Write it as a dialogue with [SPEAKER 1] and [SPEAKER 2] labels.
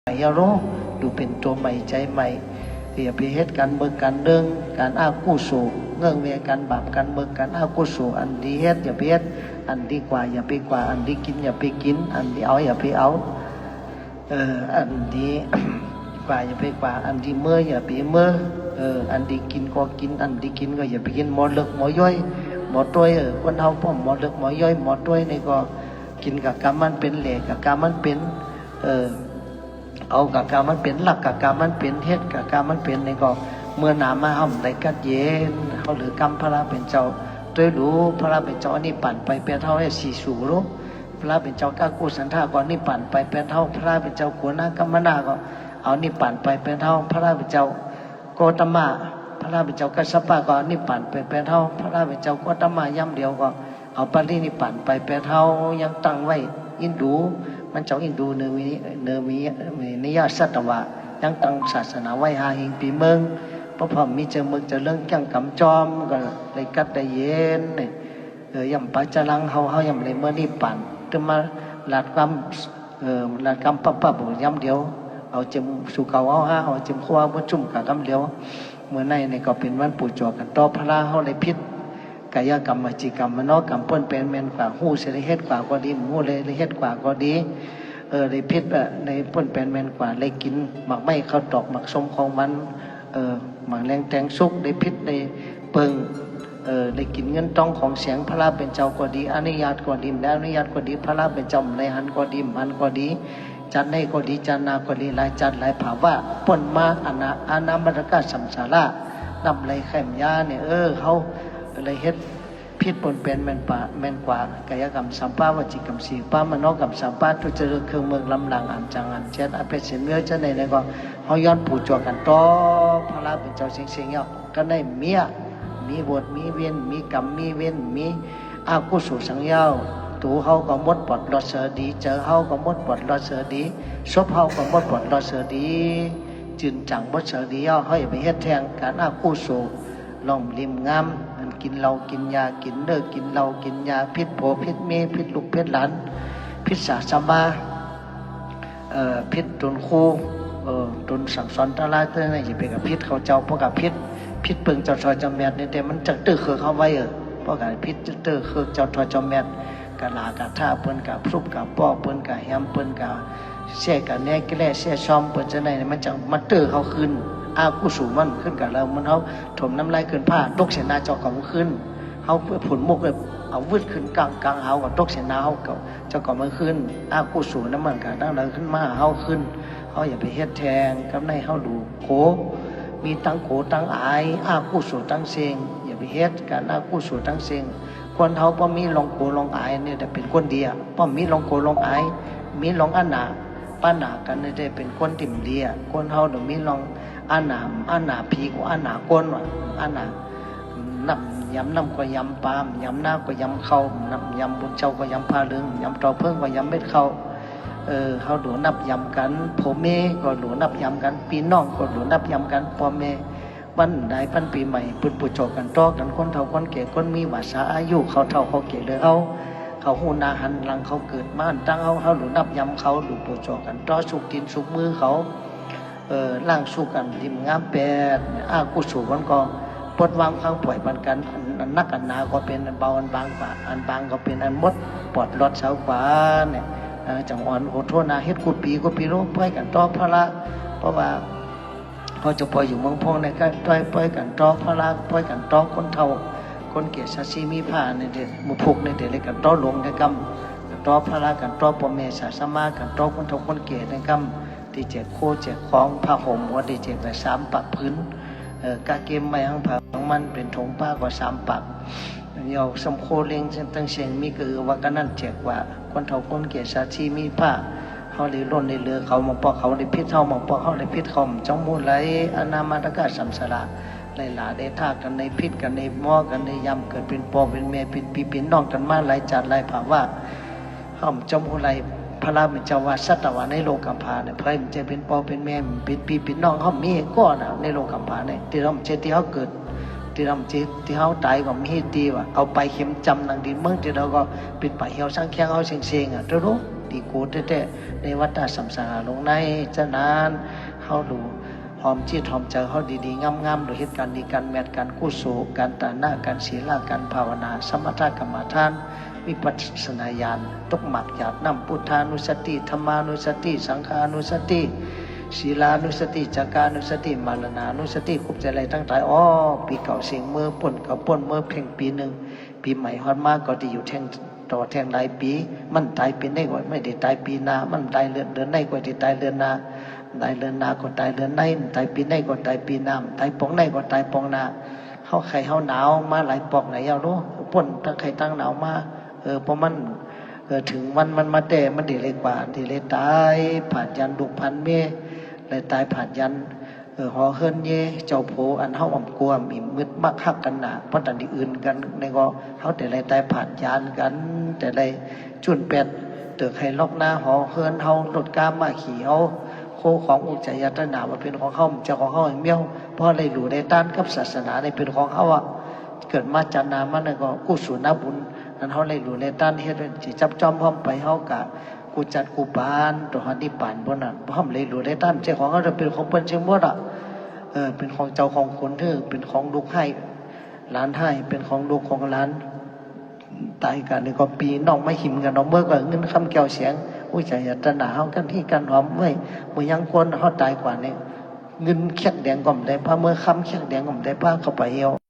[SPEAKER 1] อย่ารู้ดูเป็นตัวใหม่ใจใหม่อย่าไปเฮ็ดการเบิกการเรื่องการอ้ากู้สู่เงื่อนเวการบาปการเบิกการอ้ากู้สู่อันดีเฮ็ดอย่าไปเฮ็ดอันดีกว่าอย่าไปกว่าอันดีกินอย่าไปกินอันดีเอาอย่าไปเอาอันดี กว่าอย่าไปกว่าอันดีเมื่ออย่าไปเมื่ออันดีกินก็กินอันดีกินก็อย่าไปกินหมอเลิกหมอย่อยหมอต้วยคนเฮาพ่อหมอเลิกหมอย่อยหมอต้วยนี่ก็กินกับกรรมมันเป็นเหล็กกับกรรมมันเป็นเอากับกรรมมันเป็นหลักกับกรรมมันเป็นเฮ็ดกับกรรมมันเป็นนี่ก็เมื่อหนามาห่มได้กัดเย็นเขาหรือกรรมพระเป็นเจ้าด้วยรู้พระเป็นเจ้านี่ปั่นไปเป็นเท่าให้สี่สูรู้พระเป็นเจ้าก้ากู้สันทาก่อนนี่ปั่นไปเป็นเท่าพระเป็นเจ้าขัวหน้ากัมมนาก็เอานี่ปั่นไปเป็นเท่าพระเป็นเจ้าโกตมะพระเป็นเจ้ากัสสปะก็นี่ปั่นไปเป็นเท่าพระเป็นเจ้าโกตมะย่ำเดียวก็เอาปรินิพพานไปเป็นเท่ายังตั้งไว้อินดูมันเจ้าอินดูเนมีนิยาสัตวะยังตั้งศาสนาไว้หาหิงปีเมืองเพราะพอมีเจอเมืองเจอเรื่องแก่งกำจอมก็เลยกัดได้เย็นเนี่ยย่ำปัจจลังเฮาย่ำเลยเมื่อนี่ปั่นถึงมาหลัดกำปั๊บย่ำเดียวเอาเจมสู่เก่าเอาเจมขั้วเมื่อจุ่มกับกำเดียวเมื่อในก็เป็นวันปู่จวกันต่อพระเฮาเลยพิษกายกรรมวจีกรรมมโนกรรมเปิ้นเป็นเมนกว่าหู้เสด็จเฮ็ดกว่าก็ดีหู้เลยเฮ็ดกว่าก็ดีเลยพิษในเปิ้นเป็นเมนกว่าเลยกินหมักไม่ข้าวตอกหมักส้มของมันหมักแรงแตงสุกได้พิษได้เปิงได้กินเงินต้องของเสียงพระราเป็นเจ้าก็ดีอนุญาตก็ดีแล้วอนุญาตก็ดีพระราเป็นเจ้าในหันก็ดีมันก็ดีจัดในก็ดีจันนาก็ดีหลายจัดหลายภาวะเปิ้นมาอานามัตกะสัมสาระนำไรแข่มยาเนี่ยเขาเลยเฮ็ดพิษปนเป็นแม่นป่าแม่นกว่ากายกรรมสัมปาวจิกรรมสีป้ามโนกรรมสัมปาทุจริตเครื่องเมืองลำลังอันจังอันเช่นอาเป็นเสียเนื้อจะในแล้วก็เขาย้อนผูจวกันต่อพระราเป็นเจ้าเสียงเนาะก็ได้เมียมีบทมีเวียนมีกรรมมีเวียนมีอากุศลสังเยาตัวเขาก็มดปลดรอดเสือดีเจอเขาก็มดปลดรอดเสือดีซบเขาก็มดปลดรอดเสือดีจืนจังมดเสือดีเขาอย่าไปเฮ็ดแทงการอากุศลลอมริมงามกินเหล้ากินยากินเลิกกินเหล้ากินยาพิษโผพิษเมพิษลูกพิษหลานพิษสาสมาพิษตนคู่ตนสั่งสอนตลาดเท่านั้นอย่าไปกับพิษเขาเจ้าเพราะกับพิษเปิงเจ้าทอยเจ้าแมดเนี่ยแต่มันจะตื้อคือเขาไว้เพราะกับพิษจะตื้อคือเจ้าทอยเจ้าแมดกะลากะท่าเปิ้นกับซุปกับป้อเปิ้นกับแฮมเปิ้นกับเสียกับแหนกแล่เสียซ้อมเปิ้นจะไหนมันจะมาตื้อเขาขึ้นอากุศลมันขึ้นกับเรามันเขาถมน้ำลายขึ้นผ้าตกเสนาเจ้าเขาขึ้นเขาเพื่อผลมุกเลยเอาวืดขึ้นกลางเฮากับตกเสนาเขาเก่าเจ้าก็มันขึ้นอากุศลน้ำมันกับตั้งเราขึ้นมาเฮาขึ้นเขาอย่าไปเฮ็ดแทงกับในเฮาดูโขมีตั้งโขตั้งอายอากุศลตั้งเสียงอย่าไปเฮ็ดการอากุศลตั้งเสียงคนเฮาพอมีลองโขลองอายเนี่ยแต่เป็นคนเดียวพอมีลองโขลองอายมีลองอันหนาป้าหนากันเนี่ยได้เป็นคนติ่มเดียคนเฮาเดี๋ยวมีลองอันหนาผีกว่าอันหนาก้นว่ะอันหนาน้ำยำน้ำก็ยำปามยำหน้าก็ยำเข้าน้ำยำบุญเจ้าก็ยำผ้าเหลืองยำตอเพิ่งก็ยำเม็ดเข้าเขาหลวนับยำกันพ่อแม่ก็หลวนับยำกันพี่น้องก็หลวนับยำกันพ่อแม่วันใดพันปีใหม่ปุ่นปุจโจกันต่อกันคนเฒ่าคนแก่คนมีวาสาอายุเขาเฒ่าเขาแก่เลยเขาหูนาหันหลังเขาเกิดมาตั้งเขาหลวนับยำเขาหลวปุจโจกันต่อสุกดินสุกมือเขาล่างสู้กันริมงามแปดอากุศลมันก็ปลดวางข้างปล่อยปันกันอันนักอันนาก็เป็นอันเบาอันบางกว่าอันบางก็เป็นอันมดปลอดรอดเสากว่าเนี่ยจังอ่อนโอโทนาเฮ็ดกูปีรู้ปล่อยกันต่อพระละเพราะว่าเขาจะปล่อยอยู่เมืองพงในก็ปล่อยกันต่อพระละปล่อยกันต่อคนเฒ่าคนเกียรติชาชีมีผ้าในเด็ดมุพุกในเด็ดเลยกันต่อหลวงในกรรมต่อพระละกันต่อปเมศาสมากันต่อคนเฒ่าคนเกียรติในกรรมที่เจ็ดโคเจ็ดของผ้าห่มวันที่เจ็ดไป3 ปักพื้นกาเกมไม่หังผ้าของมันเป็นถงผ้ากว่า3 ปักเยาสมโคเลี้ยงตั้งเสียงมีคือว่ากันนั่นเจ็ดว่าคนเฒ่าคนเกียรติชาชีมีผ้าเขาเลยล้นในเรือเขามาปอกเขาเลยพิษเขามาปอกเขาเลยพิษเขาจ้องมูลไหลอนามาตกะสัมสระไหลหลาได้ท่ากันในพิษกันในหม้อกันในยำเกิดเป็นปอเป็นเมเป็นปีเป็นน้องกันมาไหลจัดไหลภาวะเขาจ้องมูลไหลพระราเป็นเจ้าวาสัตวะในโลกกัมพาเนี่ยเพื่อนจะเป็นปอเป็นแม่เป็นปีเป็นน้องเขามีก้อนในโลกกัมพาเนี่ยที่เราเจที่เขาเกิดที่เราเจที่เขาตายก็มีตีว่าเอาไปเข็มจำนังดินเมืองที่เราก็เป็นป่าเหี่ยวสร้างแข้งเขาเสียงๆรู้ ดีกูเต้ๆในวัฏสัมสารลงในเจ้านานเฮาดูหอมจิตหอมใจเฮาดีๆงามๆโดยเหตุการณ์ดีการแมทการกุศลการตาหน้าการศีลการภาวนาสมถะกรรมฐานวิปัสสนาญาณตกหมักหยาดน้ำพุทธานุสติธรรมานุสติสังฆานุสติศีลานุสติจักานุสติมารณานุสติคุบใจอะไรทั้งหลายอ๋อปีเก่าเสียงเมื่อป่นกับป่นเมื่อเพ่งปีหนึ่งปีใหม่ฮอดมากก็ที่อยู่แท่งต่อแท่งหลายปีมันตายปีได้กว่าไม่ได้ตายปีนามันตายเดือนได้กว่าที่ตายเดือนนาตายเดือนนาก็ตายเดือนในตายปีได้ก็ตายปีนาตายปองได้ก็ตายปองนาเขาไข่เขาหนาวมาหลายปอกไหนเอารู้ป่นตั้งไข่ตั้งหนาวมาเพราะมันถึงวันมันมาแต่มันดีเลยกว่าดีเลยตายผ่านยันดุพันเมเลยตายผ่านยันหอเฮิรนเยเจ้าโผอันเฮาอ่ำกลัวมีมืดมักฮักกันหนาเพราะแต่ที่อื่นกันในก็เฮาแต่ไรตายผ่านยานกันแต่ไรจุนเป็ดเตือกให้ล็อกหน้าหอเฮิรนเฮารถกามมาขี่เฮาโคของอุจจายตนามาเป็นของเฮาเจ้าของเฮาเมี่ยวเพราะอะไรหลู่ในต้านกับศาสนาในเป็นของเฮาอ่ะเกิดมาจานามันก็กุศลบุญนั้นเฮาเลยหลู่ในต้านเฮ็ดสิจับจอมพร้อมไปเฮากะกูจัดกูปานตัวหันที่ปานบนนั้นพร้อมเลยหลู่ในต้านเจ้าของเฮาจะเป็นของเปิ้นเชิงหมดอ่ะเป็นของเจ้าของคนเธอเป็นของลูกให้หลานให้เป็นของลูกของหลานตายกันนี่ก็ปีน้องไม่หิมกันน้องเมื่อก็เงินคำแก้วเสียงอุ้ยใจอยากจะหนาเฮากันที่กันหอมไว้เมื่อยังคนเฮาตายกว่านี่เงินแขกแดงก็ไม่ได้ผ้าเมื่อคำแขกแดงก็ไม่ได้ผ้าเข้าไปเอว